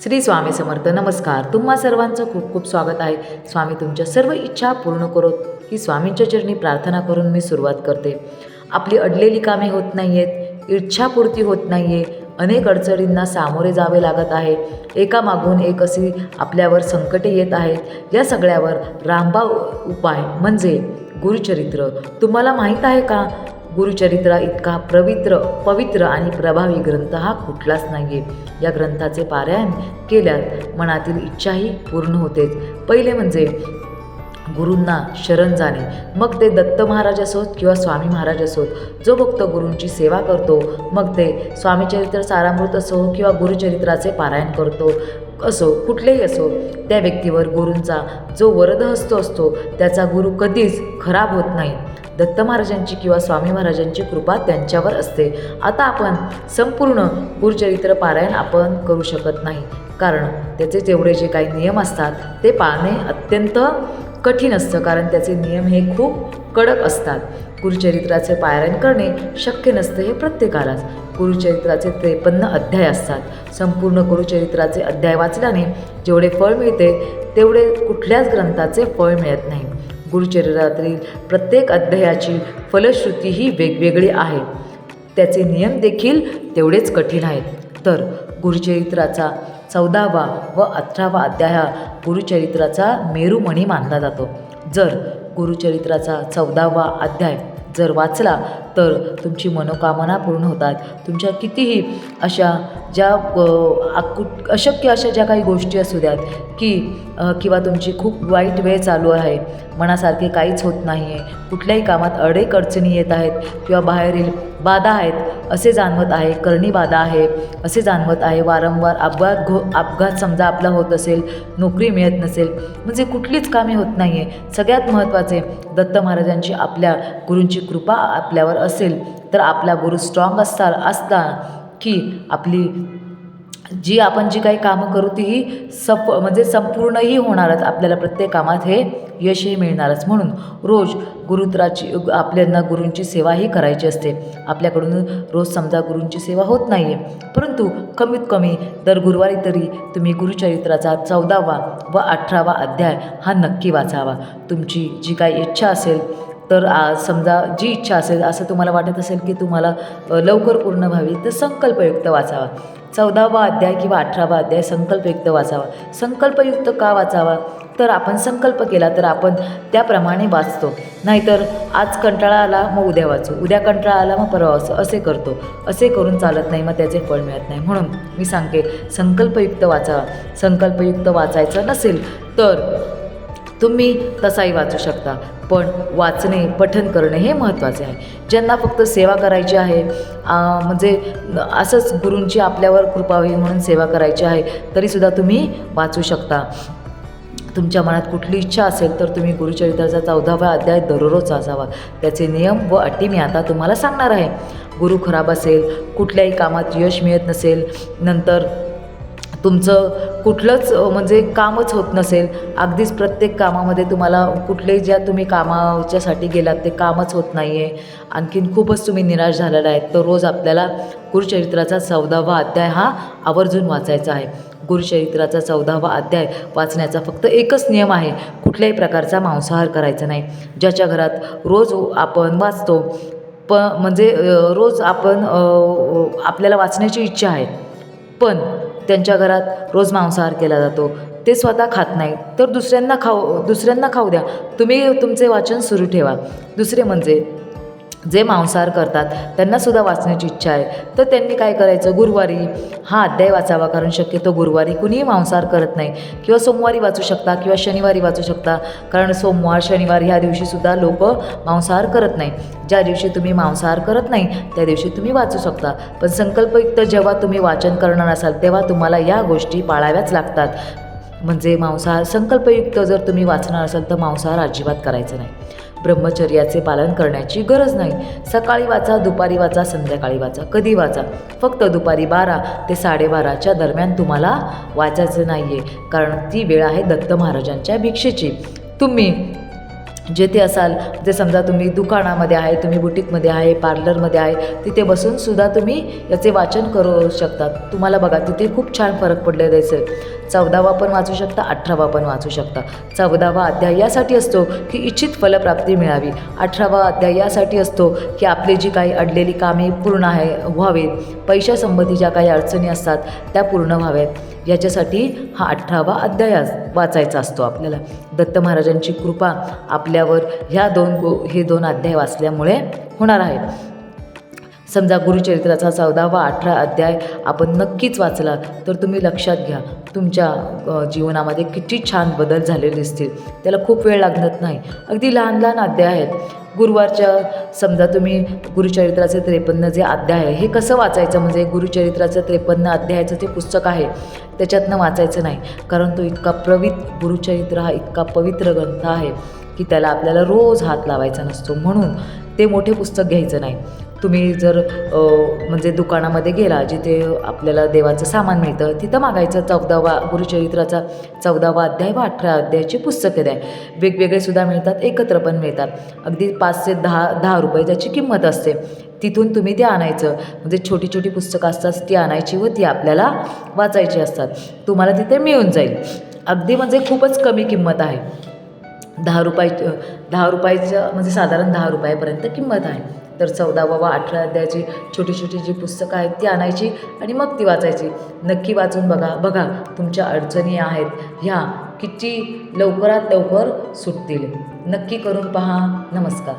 श्री स्वामी समर्थ. नमस्कार. तुम्हा सर्वांचं खूप खूप स्वागत आहे. स्वामी तुमच्या सर्व इच्छा पूर्ण करोत ही स्वामींच्या चरणी प्रार्थना करून मी सुरुवात करते. आपली अडलेली कामे होत नाही आहेत, इच्छापूर्ती होत नाही आहे, अनेक अडचणींना सामोरे जावे लागत आहे, एकामागून एक अशी आपल्यावर संकटे येत आहेत. या सगळ्यावर रामबाण उपाय म्हणजे गुरुचरित्र. तुम्हाला माहीत आहे का, गुरुचरित्रा इतका पवित्र आणि प्रभावी ग्रंथ हा कुठलाच नाही आहे. या ग्रंथाचे पारायण केल्यात मनातील इच्छाही पूर्ण होतेच. पहिले म्हणजे गुरूंना शरण जाणे. मग ते दत्त महाराज असोत किंवा स्वामी महाराज असोत, जो भक्त गुरूंची सेवा करतो, मग ते स्वामीचरित्र सारामृत असो किंवा गुरुचरित्राचे पारायण करतो असो, कुठलेही असो, त्या व्यक्तीवर गुरूंचा जो वरदहस्त असतो त्याचा गुरु कधीच खराब होत नाही. दत्त महाराजांची किंवा स्वामी महाराजांची कृपा त्यांच्यावर असते. आता आपण संपूर्ण गुरुचरित्र पारायण आपण करू शकत नाही, कारण त्याचे जेवढे जे काही नियम असतात ते पाळणे अत्यंत कठीण असतं, कारण त्याचे नियम हे खूप कडक असतात. गुरुचरित्राचे पारायण करणे शक्य नसते हे प्रत्येकालाच. गुरुचरित्राचे 53 अध्याय असतात. संपूर्ण गुरुचरित्राचे अध्याय वाचल्याने जेवढे फळ मिळते तेवढे कुठल्याच ग्रंथाचे फळ मिळत नाही. गुरुचरित्रातील प्रत्येक अध्यायाची फलश्रुती ही वेगवेगळी आहे, त्याचे नियम देखील तेवढेच कठीण आहेत. तर गुरुचरित्राचा 14वा व 18वा अध्याय हा गुरुचरित्राचा मेरुमणी मानला जातो. जर गुरुचरित्राचा 14वा अध्याय जर वाचला तर तुमची मनोकामना पूर्ण होतात. तुमच्या कितीही अशा ज्या अशक्य अशा ज्या काही गोष्टी असू द्यात की किंवा तुमची खूप वाईट वेळ चालू आहे, मनासारखे काहीच होत नाही आहे, कुठल्याही कामात अडीक अडचणी येत आहेत किंवा बाहेरील बाधा आहेत असे जाणवत आहे, करणी बाधा आहे असे जाणवत आहे, वारंवार अपघात समजा आपला होत असेल, नोकरी मिळत नसेल, म्हणजे कुठलीच कामे होत नाही आहे. सगळ्यात महत्त्वाचे दत्त महाराजांची आपल्या गुरूंची कृपा आपल्यावर असेल तर आपला गुरु स्ट्रॉंग असता की आपली आपण जी काही कामं करू तीही म्हणजे संपूर्णही होणारच. आपल्याला प्रत्येक कामात हे यशही मिळणारच. म्हणून रोज आपल्याला गुरूंची सेवाही करायची असते. आपल्याकडून रोज समजा गुरूंची सेवा होत नाही आहे, परंतु कमीत कमी दर गुरुवारी तरी तुम्ही गुरुचरित्राचा 14वा व 18वा अध्याय हा नक्की वाचावा. तुमची जी काही इच्छा असेल तर समजा जी इच्छा असेल, असं तुम्हाला वाटत असेल की तुम्हाला लवकर पूर्ण व्हावी, तर संकल्पयुक्त वाचावा. 14वा अध्याय किंवा 18वा अध्याय संकल्पयुक्त वाचावा. संकल्पयुक्त का वाचावा, तर आपण संकल्प केला तर आपण त्याप्रमाणे वाचतो. नाहीतर आज कंटाळा आला मग उद्या वाचू, उद्या कंटाळा आला मग परवा वाचू, असे करतो. असे करून चालत नाही, मग त्याचे फळ मिळत नाही. म्हणून मी सांगते संकल्पयुक्त वाचावा. संकल्पयुक्त वाचायचं नसेल तर तुम्ही तसाही वाचू शकता, पण वाचणे पठण करणे हे महत्त्वाचे आहे. ज्यांना फक्त सेवा करायची आहे, म्हणजे असंच गुरूंची आपल्यावर कृपा होईल म्हणून सेवा करायची आहे, तरीसुद्धा तुम्ही वाचू शकता. तुमच्या मनात कुठली इच्छा असेल तर तुम्ही गुरुचरित्राचा 14वा अध्याय दररोज वाचावा. त्याचे नियम व अटी मी आता तुम्हाला सांगणार आहे. गुरु खराब असेल, कुठल्याही कामात यश मिळत नसेल, नंतर तुमचं कुठलंच म्हणजे कामच होत नसेल, अगदीच प्रत्येक कामामध्ये तुम्हाला कुठलेही ज्या तुम्ही कामाच्यासाठी गेलात ते कामच होत नाही आहे, आणखीन खूपच तुम्ही निराश झालेला आहे, तर रोज आपल्याला गुरुचरित्राचा 14वा अध्याय हा आवर्जून वाचायचा आहे. गुरुचरित्राचा 14वा अध्याय वाचण्याचा फक्त एकच नियम आहे, कुठल्याही प्रकारचा मांसाहार करायचा नाही. ज्याच्या घरात रोज आपण वाचतो म्हणजे रोज आपल्याला वाचण्याची इच्छा आहे, पण त्यांच्या घरात रोज मांसाहार केला जातो, ते स्वतः खात नाही, तर दुसऱ्यांना खाऊ द्या. तुम्ही तुमचे वाचन सुरू ठेवा. दुसरे म्हणजे जे मांसाहार करतात त्यांनासुद्धा वाचण्याची इच्छा आहे, तर त्यांनी काय करायचं, गुरुवारी हा अध्याय वाचावा. कारण शक्यतो गुरुवारी कुणीही मांसाहार करत नाही, किंवा सोमवारी वाचू शकता किंवा शनिवारी वाचू शकता, कारण सोमवार शनिवार ह्या दिवशीसुद्धा लोक मांसाहार करत नाही. ज्या दिवशी तुम्ही मांसाहार करत नाही त्या दिवशी तुम्ही वाचू शकता. पण संकल्पयुक्त जेव्हा तुम्ही वाचन करणार असाल तेव्हा तुम्हाला या गोष्टी पाळाव्याच लागतात. म्हणजे संकल्पयुक्त जर तुम्ही वाचणार असाल तर मांसाहार अजिबात करायचं नाही. ब्रह्मचर्याचे पालन करण्याची गरज नाही. सकाळी वाचा, दुपारी वाचा, संध्याकाळी वाचा, कधी वाचा, फक्त दुपारी 12 ते 12:30च्या दरम्यान तुम्हाला वाचायचं नाही आहे, कारण ती वेळ आहे दत्त महाराजांच्या भिक्षेची. तुम्ही जेथे असाल, जे समजा तुम्ही दुकानामध्ये आहे, तुम्ही बुटीकमध्ये आहे, पार्लरमध्ये आहे, तिथे बसूनसुद्धा तुम्ही याचे वाचन करू शकता. तुम्हाला बघा तिथे खूप छान फरक पडलेला दिसेल. 14वा पण वाचू शकता, 18वा पण वाचू शकता. 14वा अध्याय यासाठी असतो की इच्छित फलप्राप्ती मिळावी. 18वा अध्याय यासाठी असतो की आपली जी काही अडलेली कामे पूर्ण व्हावे, पैशासंबंधी ज्या काही अडचणी असतात त्या पूर्ण व्हाव्यात, याच्यासाठी हा 18वा अध्याय वाचायचा असतो आपल्याला. दत्त महाराजांची कृपा आपल्यावर हे दोन अध्याय वाचल्यामुळे होणार आहे. समजा गुरुचरित्राचा 14वा 18 अध्याय आपण नक्कीच वाचला तर तुम्ही लक्षात घ्या, तुमच्या जीवनामध्ये किती छान बदल झालेले दिसतील. त्याला खूप वेळ लागत नाही, अगदी लहान लहान अध्याय आहेत. गुरुवारच्या समजा तुम्ही गुरुचरित्राचे 53 जे अध्याय आहे हे कसं वाचायचं, म्हणजे गुरुचरित्राचं 53 अध्यायाचं जे पुस्तक आहे त्याच्यातनं वाचायचं नाही, कारण तो गुरुचरित्र हा इतका पवित्र ग्रंथ आहे की त्याला आपल्याला रोज हात लावायचा नसतो. म्हणून ते मोठे पुस्तक घ्यायचं नाही. तुम्ही जर म्हणजे दुकानामध्ये गेला, जिथे आपल्याला देवाचं सामान मिळतं, तिथं मागायचं गुरुचरित्राचा 14वा अध्याय व 18 अध्यायाची पुस्तकं द्या. वेगवेगळे सुद्धा मिळतात, एकत्र पण मिळतात. अगदी 5 ते 10 रुपये त्याची किंमत असते. तिथून तुम्ही ते आणायचं, म्हणजे छोटी छोटी पुस्तकं असतात ती आणायची व ती आपल्याला वाचायची असतात. तुम्हाला तिथे मिळून जाईल. अगदी म्हणजे खूपच कमी किंमत आहे. 10 रुपयाचं म्हणजे साधारण 10 रुपयापर्यंत किंमत आहे. तर 14वा व 18 अध्यायाची छोटी छोटी जी पुस्तकं आहेत ती आणायची आणि मग ती वाचायची. नक्की वाचून बघा तुमच्या अडचणी आहेत ह्या किती लवकरात लवकर सुटतील. नक्की करून पहा. नमस्कार.